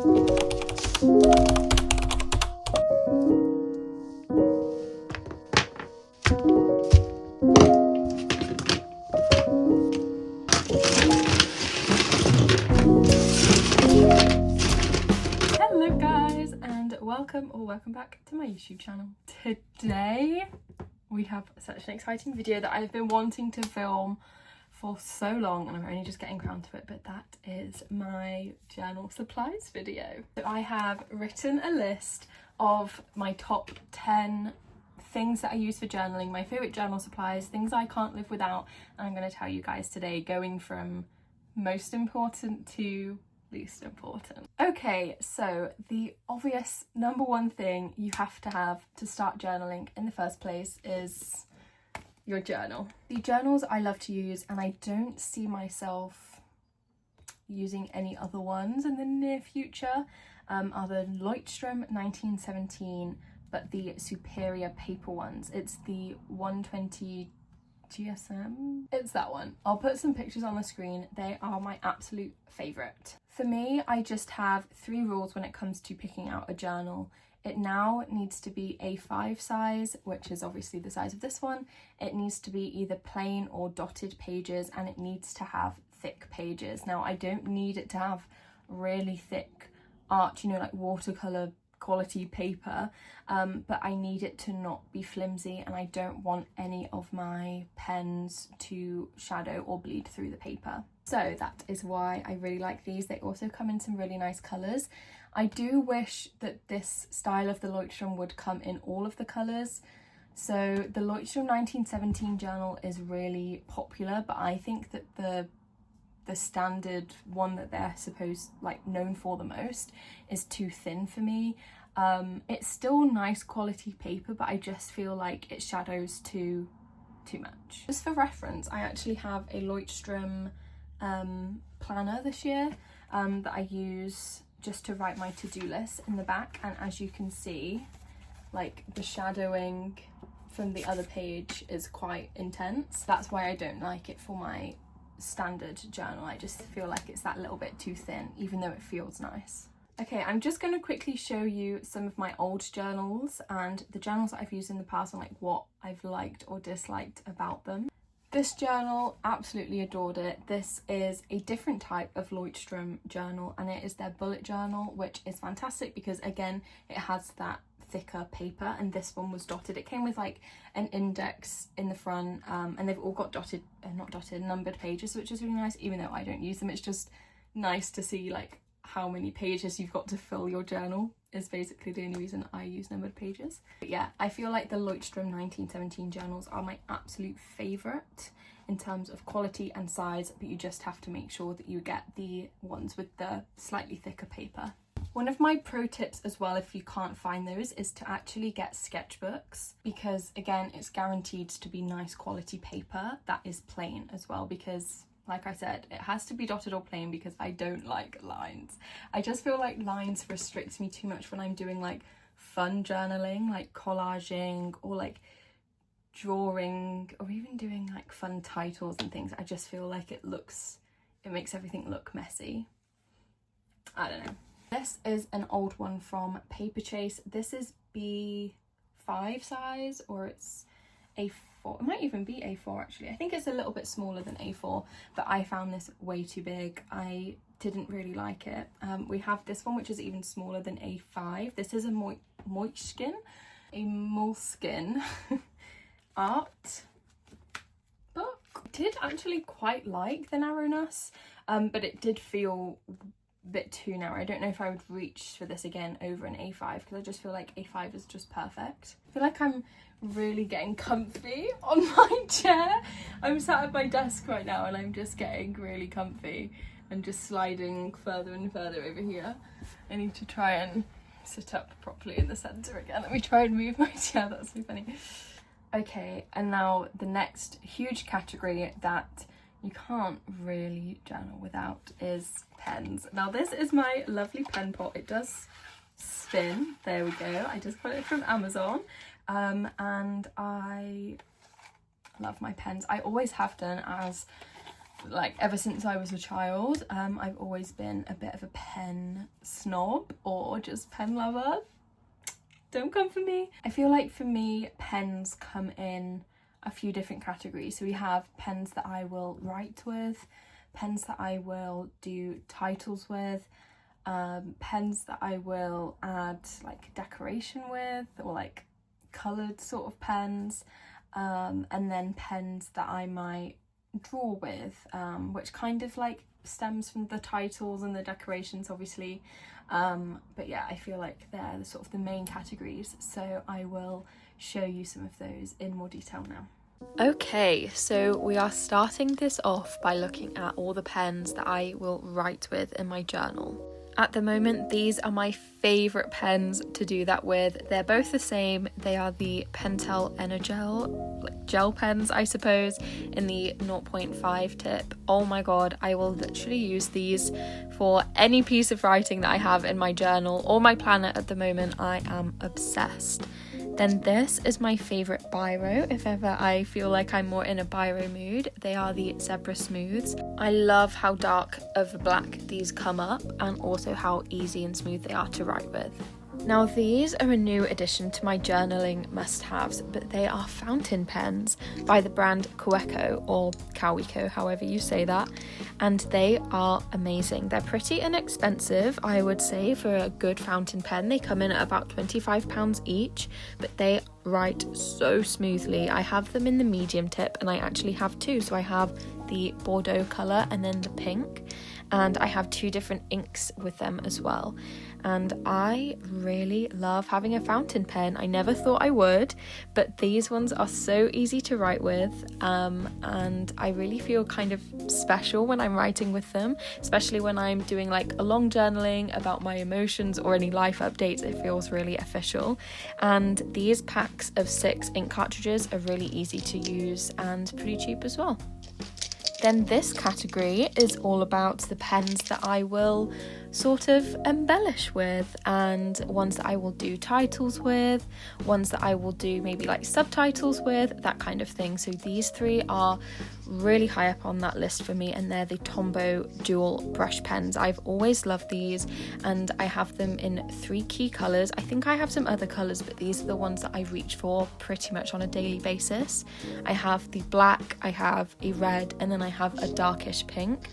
Hello guys, and welcome back to my YouTube channel. Today we have such an exciting video that I've been wanting to film for so long, and I'm only just getting around to it, but that is my journal supplies video. So I have written a list of my top 10 things that I use for journaling, my favourite journal supplies, things I can't live without, and I'm going to tell you guys today, going from most important to least important. Okay, so the obvious number one thing you have to have to start journaling in the first place is your journal. The journals I love to use, and I don't see myself using any other ones in the near future, are the Leuchtturm 1917, but the superior paper ones. It's the 120 GSM. It's that one. I'll put some pictures on the screen. They are my absolute favourite. For me, I just have 3 rules when it comes to picking out a journal. It now needs to be A5 size, which is obviously the size of this one. It needs to be either plain or dotted pages, and it needs to have thick pages. Now, I don't need it to have really thick art, you know, like watercolour quality paper, but I need it to not be flimsy, and I don't want any of my pens to shadow or bleed through the paper. So that is why I really like these. They also come in some really nice colours. I do wish that this style of the Leuchtturm would come in all of the colours. So the Leuchtturm 1917 journal is really popular, but I think that the standard one that they're known for the most is too thin for me. It's still nice quality paper, but I just feel like it shadows too much. Just for reference, I actually have a Leuchtturm planner this year that I use just to write my to-do list in the back, and as you can see, like, the shadowing from the other page is quite intense. That's why I don't like it for my standard journal. I just feel like it's that little bit too thin, even though it feels nice. Okay, I'm just going to quickly show you some of my old journals and the journals that I've used in the past, and like what I've liked or disliked about them. This journal, absolutely adored it. This is a different type of Leuchtturm journal, and it is their bullet journal, which is fantastic because, again, it has that thicker paper, and this one was dotted. It came with like an index in the front, and they've all got numbered pages, which is really nice, even though I don't use them. It's just nice to see like how many pages you've got to fill your journal is basically the only reason I use numbered pages. But yeah, I feel like the Leuchtturm 1917 journals are my absolute favourite in terms of quality and size, but you just have to make sure that you get the ones with the slightly thicker paper. One of my pro tips as well, if you can't find those, is to actually get sketchbooks, because again, it's guaranteed to be nice quality paper that is plain as well, because like I said, it has to be dotted or plain because I don't like lines. I just feel like lines restrict me too much when I'm doing like fun journaling, like collaging or like drawing, or even doing like fun titles and things. I just feel like it makes everything look messy. I don't know. This is an old one from Paperchase. This is B5 size, or it's A4. It might even be A4 actually. I think it's a little bit smaller than A4, but I found this way too big. I didn't really like it. We have this one, which is even smaller than A5. This is a Moleskine art book. I did actually quite like the narrowness, but it did feel bit too narrow. I don't know if I would reach for this again over an A5, because I just feel like A5 is just perfect. I feel like I'm really getting comfy on my chair. I'm sat at my desk right now and I'm just getting really comfy and just sliding further and further over here. I need to try and sit up properly in the centre again. Let me try and move my chair, that's so funny. Okay, and now the next huge category that you can't really journal without is pens. Now this is my lovely pen pot. It does spin, there we go. I just got it from Amazon, and I love my pens. I always have done, as like ever since I was a child, I've always been a bit of a pen snob or just pen lover. Don't come for me. I feel like for me, pens come in a few different categories. So we have pens that I will write with, pens that I will do titles with, pens that I will add like decoration with, or like coloured sort of pens, and then pens that I might draw with, which kind of like stems from the titles and the decorations obviously, but yeah, I feel like they're the sort of the main categories, so I will show you some of those in more detail now. Okay, so we are starting this off by looking at all the pens that I will write with in my journal. At the moment, these are my favourite pens to do that with. They're both the same. They are the Pentel Energel, like gel pens, I suppose, in the 0.5 tip. Oh my god, I will literally use these for any piece of writing that I have in my journal or my planner at the moment. I am obsessed. Then this is my favourite biro, if ever I feel like I'm more in a biro mood. They are the Zebra Smooths. I love how dark of black these come up, and also how easy and smooth they are to write with. Now these are a new addition to my journaling must-haves, but they are fountain pens by the brand Kaweco, or Kaweco, however you say that, and they are amazing. They're pretty inexpensive, I would say, for a good fountain pen. They come in at about £25 each, but they write so smoothly. I have them in the medium tip, and I actually have two, so I have the Bordeaux colour and then the pink, and I have two different inks with them as well. And I really love having a fountain pen. I never thought I would, but these ones are so easy to write with, and I really feel kind of special when I'm writing with them, especially when I'm doing like a long journaling about my emotions or any life updates. It feels really official. And these packs of 6 ink cartridges are really easy to use and pretty cheap as well. Then this category is all about the pens that I will sort of embellish with, and ones that I will do titles with, ones that I will do maybe like subtitles with, that kind of thing. So these 3 are really high up on that list for me, and they're the Tombow dual brush pens. I've always loved these, and I have them in 3 key colours. I think I have some other colours, but these are the ones that I reach for pretty much on a daily basis. I have the black, I have a red, and then I have a darkish pink.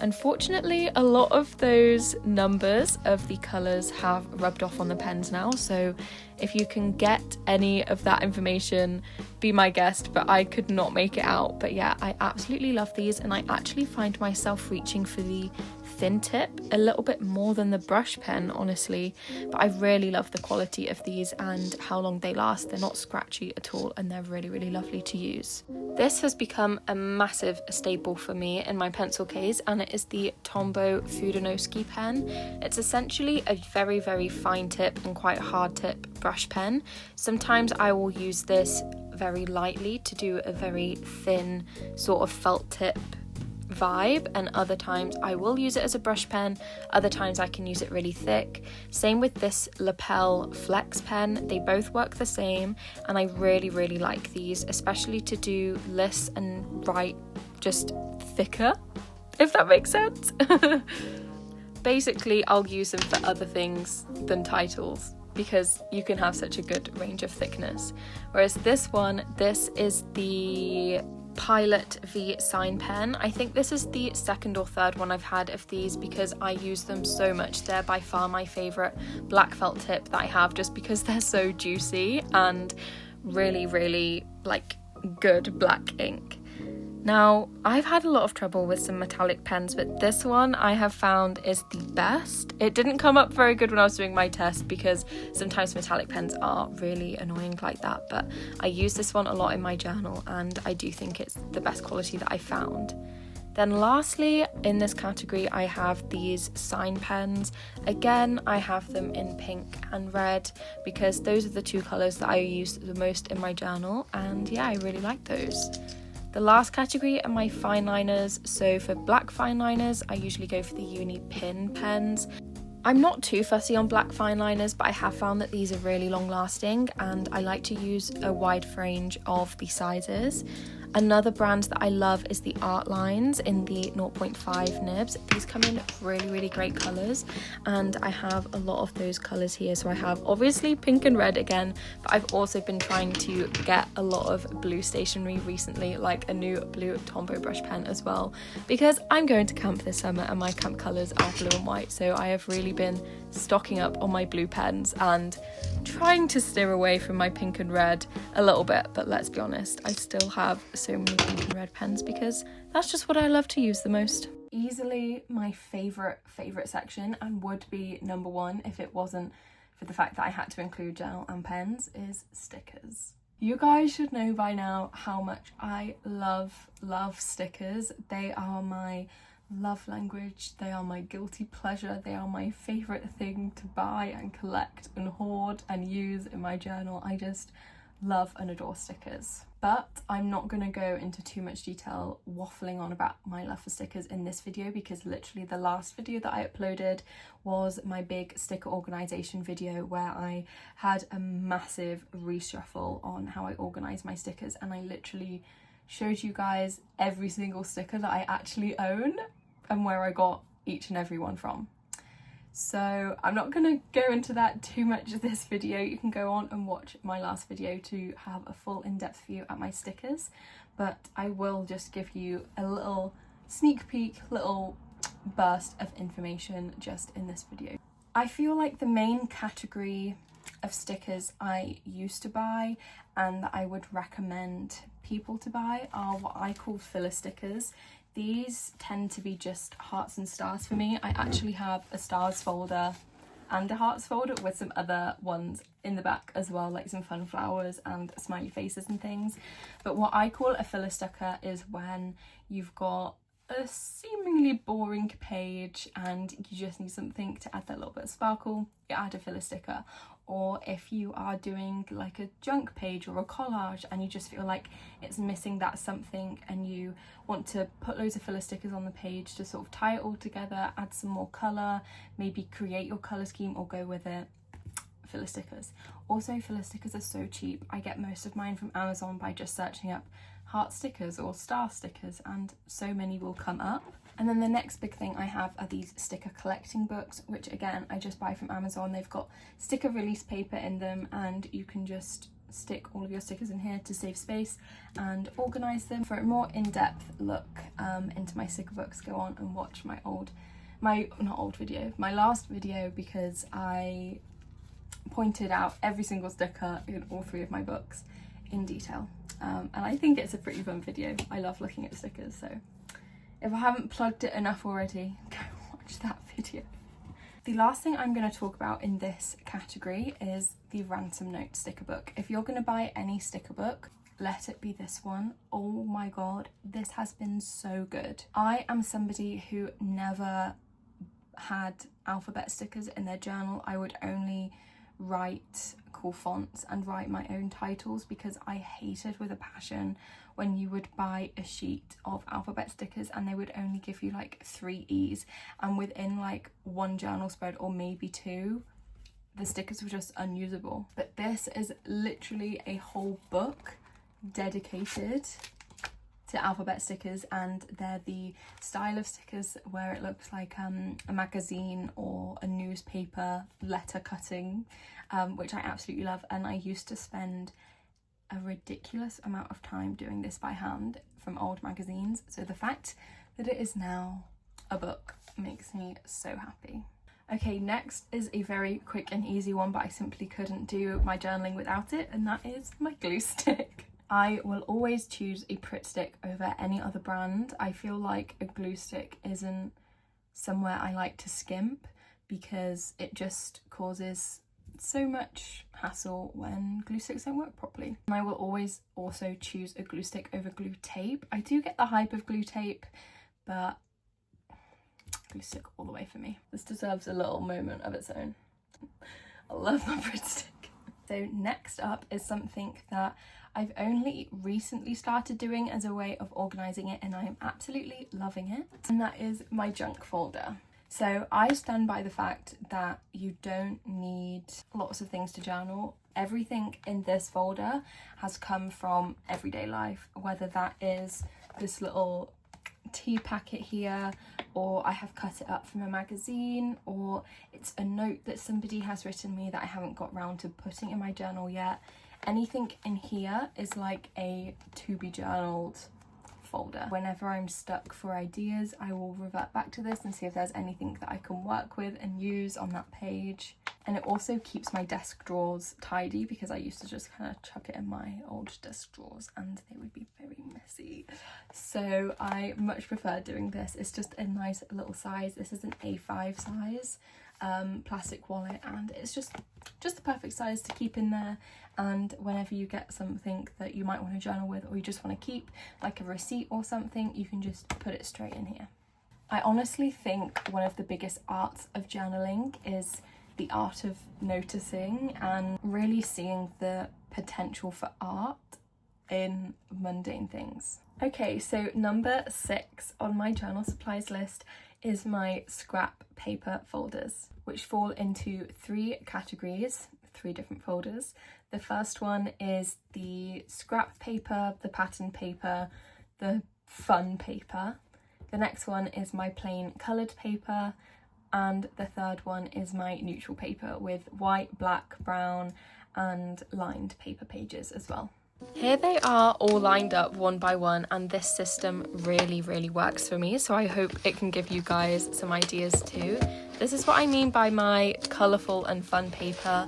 Unfortunately, a lot of those numbers of the colours have rubbed off on the pens now, so if you can get any of that information, be my guest, but I could not make it out. But yeah, I absolutely love these, and I actually find myself reaching for the thin tip a little bit more than the brush pen, honestly, but I really love the quality of these and how long they last. They're not scratchy at all, and they're really, really lovely to use. This has become a massive staple for me in my pencil case, and it is the Tombow Fudonowski pen. It's essentially a very, very fine tip and quite hard tip brush pen. Sometimes I will use this very lightly to do a very thin sort of felt tip vibe, and other times I will use it as a brush pen, other times I can use it really thick. Same with this lapel flex pen. They both work the same, and I really, really like these, especially to do lists and write just thicker, if that makes sense. Basically, I'll use them for other things than titles, because you can have such a good range of thickness. Whereas this one, this is the Pilot V sign pen. I think this is the second or third one I've had of these, because I use them so much. They're by far my favourite black felt tip that I have, just because they're so juicy and really, really like good black ink. Now, I've had a lot of trouble with some metallic pens, but this one I have found is the best. It didn't come up very good when I was doing my test, because sometimes metallic pens are really annoying like that, but I use this one a lot in my journal, and I do think it's the best quality that I found. Then lastly, in this category, I have these sign pens. Again, I have them in pink and red, because those are the 2 colours that I use the most in my journal, and yeah, I really like those. The last category are my fine liners. So for black fine liners, I usually go for the Uni Pin pens. I'm not too fussy on black fine liners, but I have found that these are really long lasting, and I like to use a wide range of the sizes. Another brand that I love is the Art Lines in the 0.5 nibs. These come in really great colours, and I have a lot of those colours here. So I have obviously pink and red again, but I've also been trying to get a lot of blue stationery recently, like a new blue Tombow brush pen as well, because I'm going to camp this summer and my camp colours are blue and white. So I have really been stocking up on my blue pens and trying to steer away from my pink and red a little bit, but let's be honest, I still have so many pink and red pens because that's just what I love to use the most. Easily my favourite section, and would be number one if it wasn't for the fact that I had to include journal and pens, is stickers. You guys should know by now how much I love stickers. They are my love language, they are my guilty pleasure, they are my favourite thing to buy and collect and hoard and use in my journal. I just love and adore stickers. But I'm not going to go into too much detail waffling on about my love for stickers in this video, because literally the last video that I uploaded was my big sticker organisation video where I had a massive reshuffle on how I organise my stickers, and I literally showed you guys every single sticker that I actually own and where I got each and every one from. So I'm not going to go into that too much in this video. You can go on and watch my last video to have a full in-depth view at my stickers, but I will just give you a little sneak peek, little burst of information just in this video. I feel like the main category of stickers I used to buy and that I would recommend people to buy are what I call filler stickers. These tend to be just hearts and stars for me. I actually have a stars folder and a hearts folder with some other ones in the back as well, like some fun flowers and smiley faces and things. But what I call a filler sticker is when you've got a seemingly boring page and you just need something to add that little bit of sparkle, you add a filler sticker. Or if you are doing like a junk page or a collage and you just feel like it's missing that something and you want to put loads of filler stickers on the page to sort of tie it all together, add some more colour, maybe create your colour scheme or go with it, filler stickers. Also, filler stickers are so cheap. I get most of mine from Amazon by just searching up heart stickers or star stickers, and so many will come up. And then the next big thing I have are these sticker collecting books, which again I just buy from Amazon. They've got sticker release paper in them and you can just stick all of your stickers in here to save space and organise them. For a more in-depth look into my sticker books, go on and watch my last video, because I pointed out every single sticker in all three of my books in detail. And I think it's a pretty fun video. I love looking at stickers, so if I haven't plugged it enough already, go watch that video. The last thing I'm going to talk about in this category is the Ransom Note sticker book. If you're going to buy any sticker book, let it be this one. Oh my god, this has been so good. I am somebody who never had alphabet stickers in their journal. I would only write cool fonts and write my own titles, because I hated with a passion when you would buy a sheet of alphabet stickers and they would only give you like 3 E's, and within like one journal spread or maybe 2 the stickers were just unusable. But this is literally a whole book dedicated to alphabet stickers, and they're the style of stickers where it looks like a magazine or a newspaper letter cutting, which I absolutely love. And I used to spend a ridiculous amount of time doing this by hand from old magazines, so the fact that it is now a book makes me so happy. Okay, next is a very quick and easy one, but I simply couldn't do my journaling without it, and that is my glue stick. I will always choose a Pritt stick over any other brand. I feel like a glue stick isn't somewhere I like to skimp, because it just causes so much hassle when glue sticks don't work properly. And I will always also choose a glue stick over glue tape. I do get the hype of glue tape, but glue stick all the way for me. This deserves a little moment of its own. I love my Pritt stick. So next up is something that I've only recently started doing as a way of organising it, and I am absolutely loving it, and that is my junk folder. So I stand by the fact that you don't need lots of things to journal. everything in this folder has come from everyday life, whether that is this little tea packet here, or I have cut it up from a magazine, or it's a note that somebody has written me that I haven't got round to putting in my journal yet. Anything in here is like a to be journaled folder. Whenever I'm stuck for ideas, I will revert back to this and see if there's anything that I can work with and use on that page. And it also keeps my desk drawers tidy, because I used to just kind of chuck it in my old desk drawers and they would be very messy. So I much prefer doing this. It's just a nice little size. This is an A5 size plastic wallet, and it's just the perfect size to keep in there. And whenever you get something that you might want to journal with, or you just want to keep, like a receipt or something, you can just put it straight in here. I honestly think one of the biggest arts of journaling is the art of noticing and really seeing the potential for art in mundane things. Okay, so number 6 on my journal supplies list is my scrap paper folders, which fall into 3 categories, 3 different folders. The first one is the scrap paper, the pattern paper, the fun paper. The next one is my plain coloured paper, and the third one is my neutral paper with white, black, brown and lined paper pages as well. Here they are all lined up one by one, and this system really works for me, so I hope it can give you guys some ideas too. This is what I mean by my colourful and fun paper.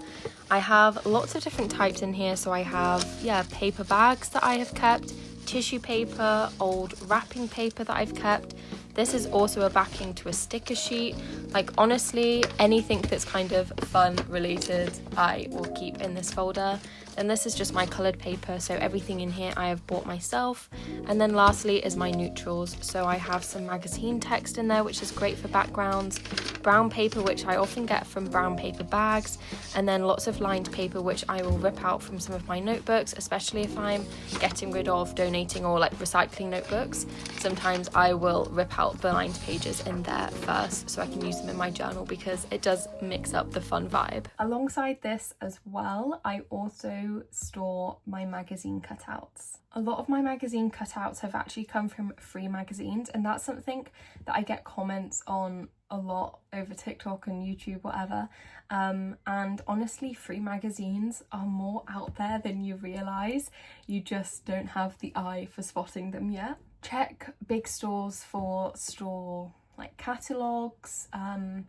I have lots of different types in here, so I have paper bags that I have kept, tissue paper, old wrapping paper that I've kept. This is also a backing to a sticker sheet. Like, honestly, anything that's kind of fun related I will keep in this folder. Then this is just my coloured paper, so everything in here I have bought myself. And then lastly is my neutrals, so I have some magazine text in there, which is great for backgrounds, brown paper, which I often get from brown paper bags, and then lots of lined paper, which I will rip out from some of my notebooks, especially if I'm getting rid of, donating or like recycling notebooks. Sometimes I will rip out the lined pages in there first so I can use them in my journal, because it does mix up the fun vibe. Alongside this as well, I also store my magazine cutouts. A lot of my magazine cutouts have actually come from free magazines, and that's something that I get comments on a lot over TikTok and YouTube, whatever. And honestly, free magazines are more out there than you realise. You just don't have the eye for spotting them yet. Check big stores for store like catalogues and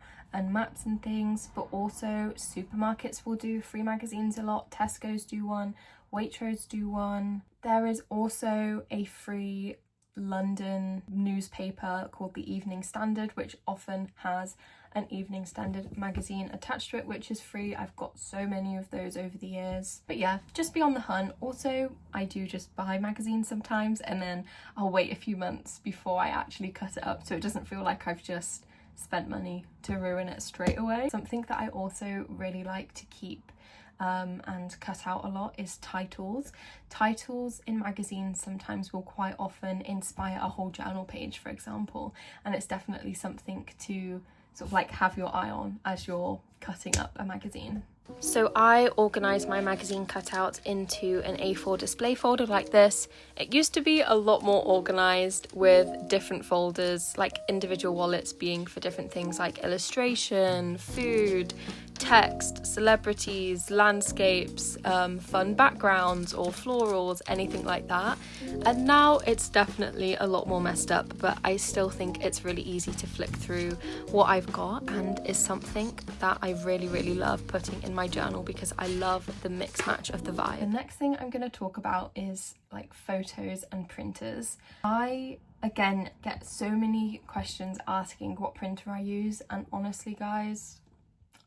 maps and things, but also supermarkets will do free magazines a lot. Tesco's do one, Waitrose do one. There is also a free London newspaper called the Evening Standard, which often has an Evening Standard magazine attached to it, which is free. I've got so many of those over the years. But yeah, just be on the hunt. Also, I do just buy magazines sometimes, and then I'll wait a few months before I actually cut it up, so it doesn't feel like I've just spent money to ruin it straight away. Something that I also really like to keep and cut out a lot is titles. Titles in magazines sometimes will quite often inspire a whole journal page, for example, and it's definitely something to sort of like have your eye on as you're cutting up a magazine. So I organise my magazine cutouts into an A4 display folder like this. It used to be a lot more organised with different folders, like individual wallets being for different things like illustration, food, text, celebrities, landscapes, fun backgrounds or florals, anything like that. And now it's definitely a lot more messed up, but I still think it's really easy to flick through what I've got, and is something that I really love putting in my journal because I love the mix match of the vibe. The next thing I'm going to talk about is like photos and printers. I again get so many questions asking what printer I use, and honestly guys,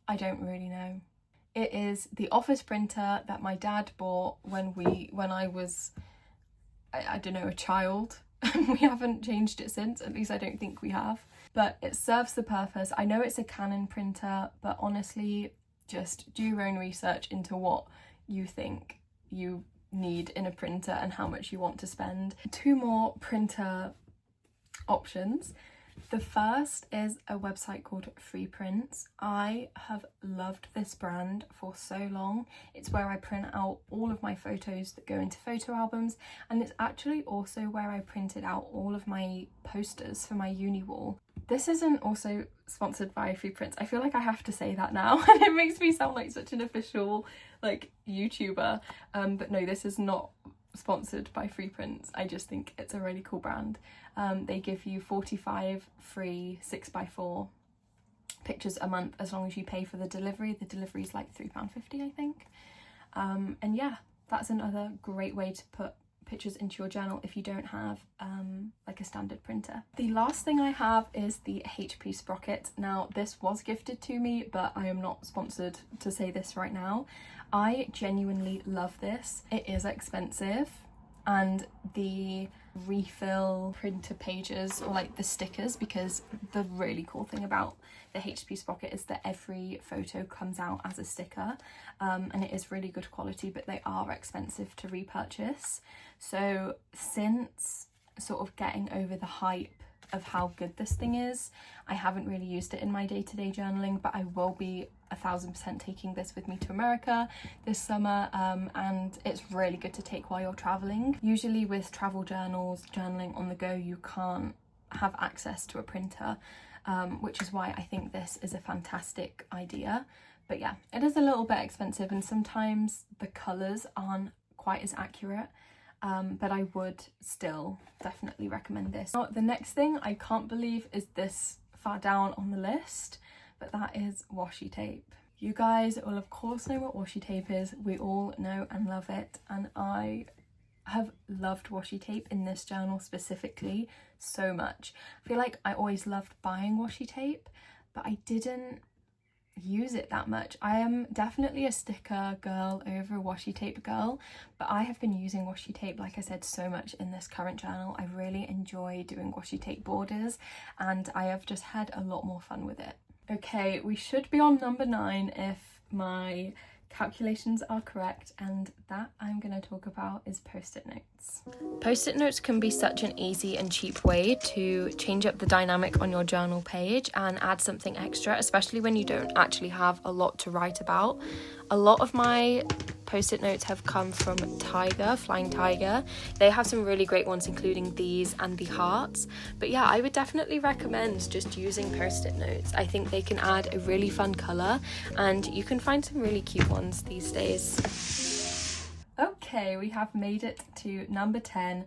I don't really know. It is the office printer that my dad bought when I was, I don't know, a child. We haven't changed it since, at least I don't think we have. But it serves the purpose. I know it's a Canon printer, but honestly, just do your own research into what you think you need in a printer and how much you want to spend. 2 more printer options. The first is a website called Freeprints. I have loved this brand for so long. It's where I print out all of my photos that go into photo albums, and it's actually also where I printed out all of my posters for my uni wall. This isn't also sponsored by Freeprints. I feel like I have to say that now and it makes me sound like such an official like YouTuber, but no, this is not sponsored by Freeprints. I just think it's a really cool brand. They give you 45 free 6x4 pictures a month as long as you pay for the delivery. The delivery is like £3.50 I think. And yeah, that's another great way to put pictures into your journal if you don't have like a standard printer. The last thing I have is the HP Sprocket. Now this was gifted to me, but I am not sponsored to say this right now. I genuinely love this. It is expensive, and the refill printer pages, or like the stickers, because the really cool thing about the HP Sprocket is that every photo comes out as a sticker, and it is really good quality, but they are expensive to repurchase. So since sort of getting over the hype of how good this thing is, I haven't really used it in my day-to-day journaling, but I will be 1000% taking this with me to America this summer, and it's really good to take while you're traveling. Usually with travel journals, journaling on the go, you can't have access to a printer, which is why I think this is a fantastic idea. But yeah, it is a little bit expensive, and sometimes the colours aren't quite as accurate, but I would still definitely recommend this. Now, the next thing I can't believe is this far down on the list, but that is washi tape. You guys will of course know what washi tape is. We all know and love it, and I have loved washi tape in this journal specifically so much. I feel like I always loved buying washi tape, but I didn't use it that much. I am definitely a sticker girl over a washi tape girl, but I have been using washi tape, like I said, so much in this current journal. I really enjoy doing washi tape borders, and I have just had a lot more fun with it. Okay, we should be on number 9 if my calculations are correct, and that I'm going to talk about is post-it notes. Post-it notes can be such an easy and cheap way to change up the dynamic on your journal page and add something extra, especially when you don't actually have a lot to write about. A lot of my post-it notes have come from Tiger, Flying Tiger. They have some really great ones, including these and the hearts. But yeah, I would definitely recommend just using post-it notes. I think they can add a really fun colour, and you can find some really cute ones these days. Okay, we have made it to number 10,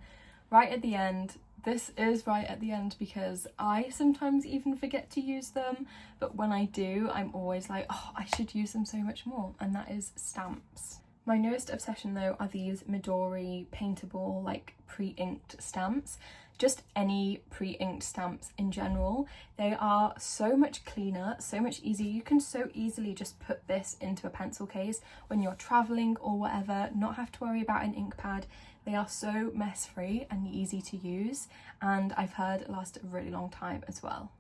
right at the end. This is right at the end because I sometimes even forget to use them, but when I do, I'm always like, oh, I should use them so much more, and that is stamps. My newest obsession though are these Midori paintable, like pre-inked stamps. Just any pre-inked stamps in general. They are so much cleaner, so much easier. You can so easily just put this into a pencil case when you're traveling or whatever, not have to worry about an ink pad. They are so mess-free and easy to use, and I've heard last a really long time as well.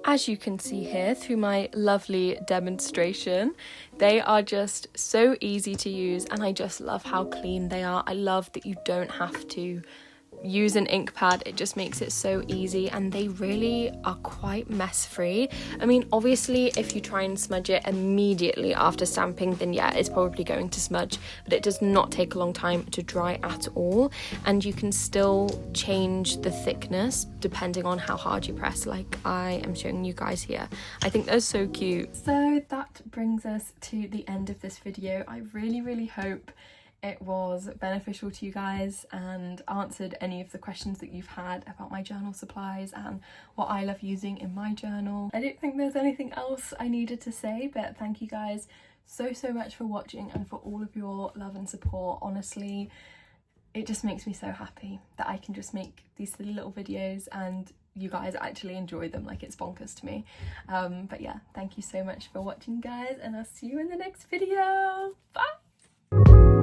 As you can see here through my lovely demonstration, they are just so easy to use, and I just love how clean they are. I love that you don't have to use an ink pad. It just makes it so easy, and they really are quite mess free. I mean, obviously if you try and smudge it immediately after stamping, then yeah, it's probably going to smudge, but it does not take a long time to dry at all, and you can still change the thickness depending on how hard you press, like I am showing you guys here. I think they're so cute. So that brings us to the end of this video. I really hope it was beneficial to you guys and answered any of the questions that you've had about my journal supplies and what I love using in my journal. I don't think there's anything else I needed to say, but thank you guys so much for watching and for all of your love and support. Honestly, it just makes me so happy that I can just make these silly little videos and you guys actually enjoy them. Like, it's bonkers to me. But yeah, thank you so much for watching, guys, and I'll see you in the next video. Bye!